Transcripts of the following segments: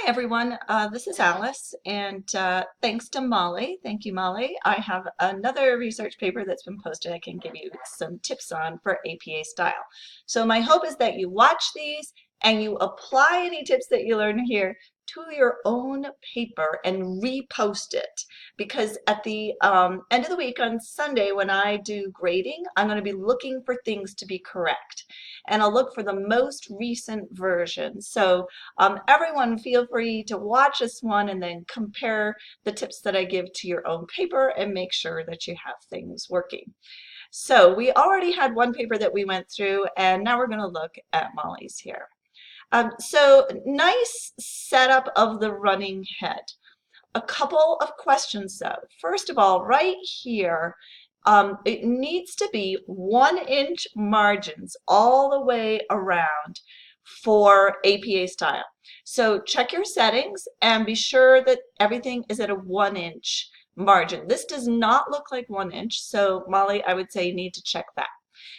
everyone, this is Alice, and thanks to Molly. Thank you, Molly. I have another research paper that's been posted I can give you some tips on for APA style. So my hope is that you watch these and you apply any tips that you learn here to your own paper and repost it. Because at the end of the week on Sunday when I do grading, I'm going to be looking for things to be correct. And I'll look for the most recent version. So everyone feel free to watch this one and then compare the tips that I give to your own paper and make sure that you have things working. So we already had one paper that we went through, and now we're going to look at Molly's here. So nice setup of the running head. A couple of questions though. First of all, right here, it needs to be 1-inch margins all the way around for APA style. So check your settings and be sure that everything is at a 1-inch margin. This does not look like 1 inch, so Molly, I would say you need to check that.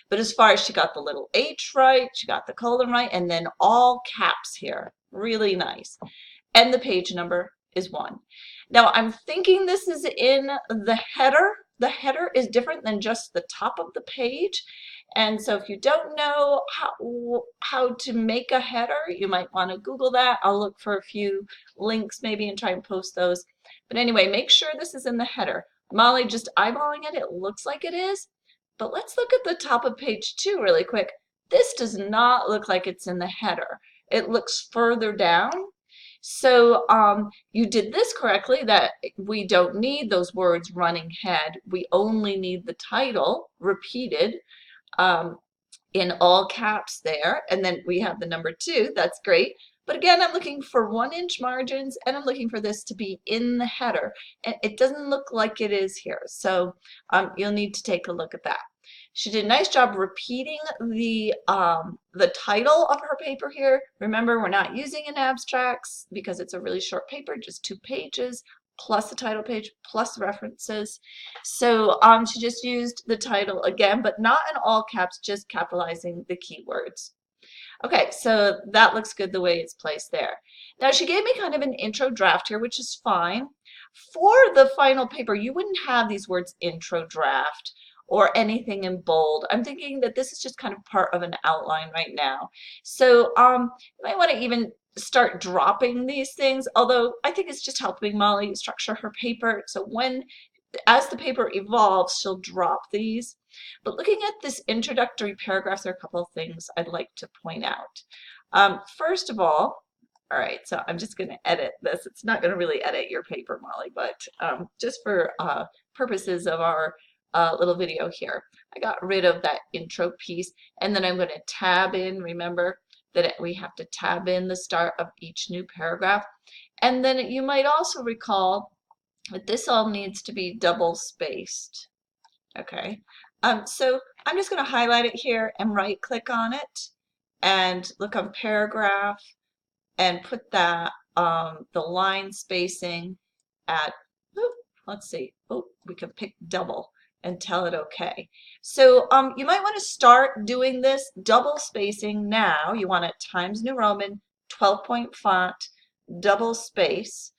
But as far as she got the little H right, she got the colon right, and then all caps here, really nice. And the page number is 1. Now I'm thinking this is in the header. The header is different than just the top of the page. And so if you don't know how to make a header, you might want to Google that. I'll look for a few links maybe and try and post those. But anyway, make sure this is in the header. Molly, just eyeballing it, it looks like it is. But let's look at the top of page 2 really quick. This does not look like it's in the header. It looks further down. So you did this correctly, that we don't need those words running head. We only need the title repeated in all caps there. And then we have the number 2. That's great. But again, I'm looking for 1-inch margins, and I'm looking for this to be in the header. And it doesn't look like it is here. So you'll need to take a look at that. She did a nice job repeating the title of her paper here. Remember, we're not using an abstracts because it's a really short paper, just 2 pages, plus the title page, plus references. So she just used the title again, but not in all caps, just capitalizing the keywords. Okay, so that looks good the way it's placed there. Now she gave me kind of an intro draft here, which is fine. For the final paper, you wouldn't have these words intro draft or anything in bold. I'm thinking that this is just kind of part of an outline right now. So you might want to even start dropping these things, although I think it's just helping Molly structure her paper. So as the paper evolves, she'll drop these. But looking at this introductory paragraph, there are a couple of things I'd like to point out. First of all right, so I'm just going to edit this. It's not going to really edit your paper, Molly, but just for purposes of our little video here, I got rid of that intro piece, and then I'm going to tab in. Remember that we have to tab in the start of each new paragraph. And then you might also recall that this all needs to be double spaced. Okay, so I'm just going to highlight it here and right click on it and look on paragraph and put that the line spacing at, let's see, we can pick double and tell it okay. So you might want to start doing this double spacing now. You want it Times New Roman, 12-point font, double space.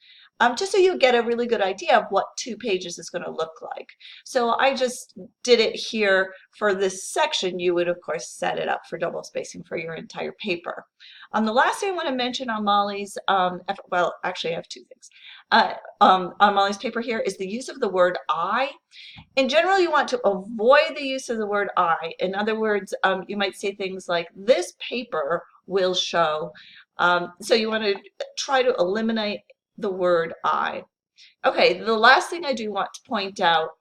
Just so you get a really good idea of what 2 pages is going to look like. So I just did it here for this section. You would, of course, set it up for double spacing for your entire paper. The last thing I want to mention on Molly's, well, actually I have 2 things. On Molly's paper here is the use of the word I. In general, you want to avoid the use of the word I. In other words, you might say things like, this paper will show. So you want to try to eliminate the word I. Okay, the last thing I do want to point out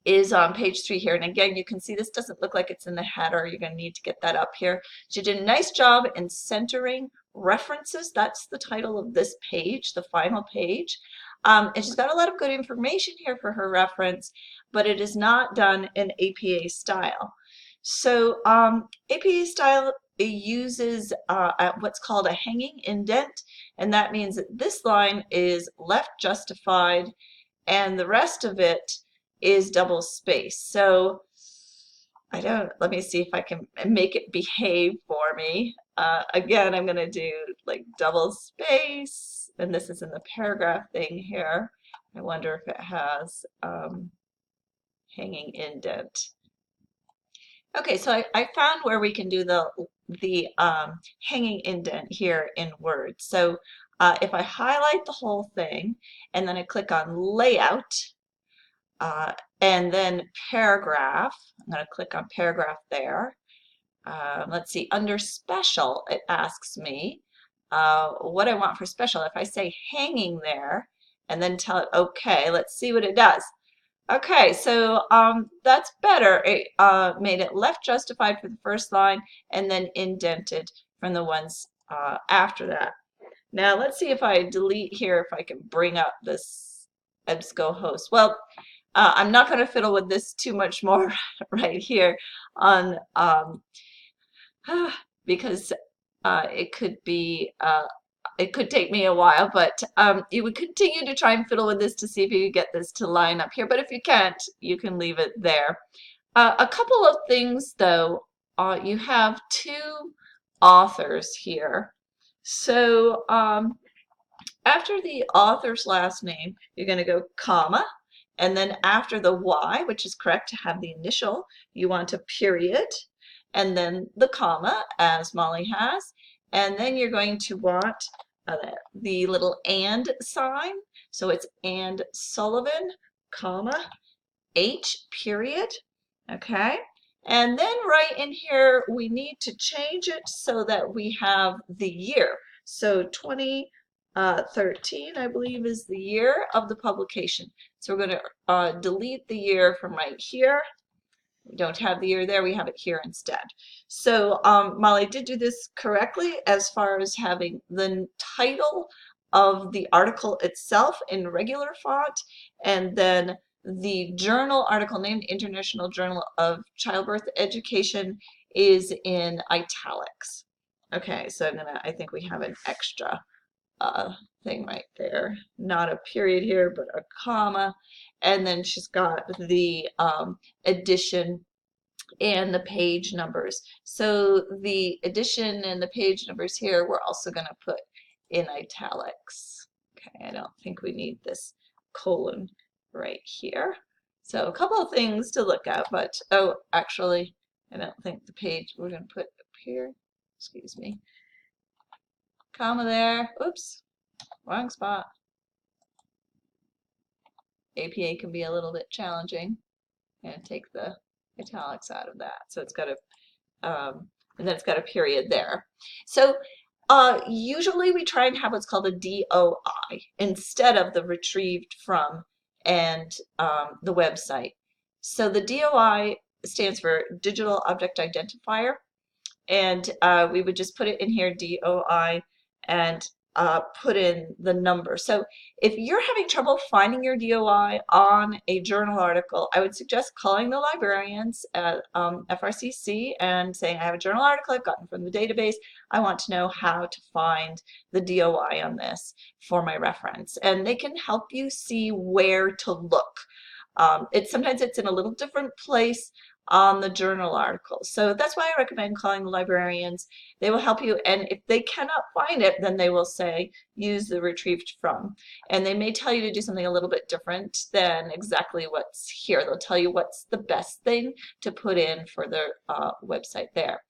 is on page 3 here. And again, you can see this doesn't look like it's in the header. You're going to need to get that up here. She did a nice job in centering references. That's the title of this page, the final page. And she's got a lot of good information here for her reference, but it is not done in APA style. So APA style uses what's called a hanging indent, and that means that this line is left justified and the rest of it is double spaced. So let me see if I can make it behave for me. again, I'm going to do like double space, and this is in the paragraph thing here. I wonder if it has hanging indent. Okay, so I found where we can do the hanging indent here in Word. So if I highlight the whole thing and then I click on Layout and then Paragraph, I'm going to click on Paragraph there. Let's see, under Special, it asks me what I want for special. If I say hanging there and then tell it OK, let's see what it does. Okay, so that's better. It made it left justified for the first line and then indented from the ones after that. Now let's see if I delete here, if I can bring up this EBSCOhost. Well, I'm not going to fiddle with this too much more right here on because it could be it could take me a while, but you would continue to try and fiddle with this to see if you could get this to line up here. But if you can't, you can leave it there. A couple of things, though. You have two authors here. So after the author's last name, you're going to go comma, and then after the Y, which is correct to have the initial, you want a period, and then the comma, as Molly has. And then you're going to want the little and sign. So it's and Sullivan, comma, H period. Okay. And then right in here, we need to change it so that we have the year. So 2013, I believe, is the year of the publication. So we're going to delete the year from right here. We don't have the year there, we have it here instead. So Molly did do this correctly as far as having the title of the article itself in regular font, and then the journal article named International Journal of Childbirth Education is in italics. Okay, so I think we have an extra thing right there. Not a period here, but a comma. And then she's got the edition and the page numbers. So the edition and the page numbers here, we're also going to put in italics. Okay, I don't think we need this colon right here. So a couple of things to look at, but oh, actually, I don't think the page we're going to put up here. Excuse me. Comma there. Oops, wrong spot. APA can be a little bit challenging. And take the italics out of that. So it's got a, and then it's got a period there. So usually we try and have what's called a DOI instead of the retrieved from and the website. So the DOI stands for Digital Object Identifier, and we would just put it in here, DOI, and put in the number. So if you're having trouble finding your DOI on a journal article, I would suggest calling the librarians at FRCC and saying, I have a journal article I've gotten from the database. I want to know how to find the DOI on this for my reference. And they can help you see where to look. Sometimes it's in a little different place on the journal article. So that's why I recommend calling the librarians. They will help you, and if they cannot find it, then they will say use the retrieved from. And they may tell you to do something a little bit different than exactly what's here. They'll tell you what's the best thing to put in for their website there.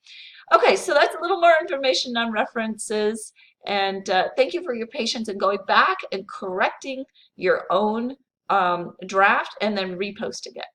Okay, so that's a little more information on references, and thank you for your patience in going back and correcting your own draft and then reposting it.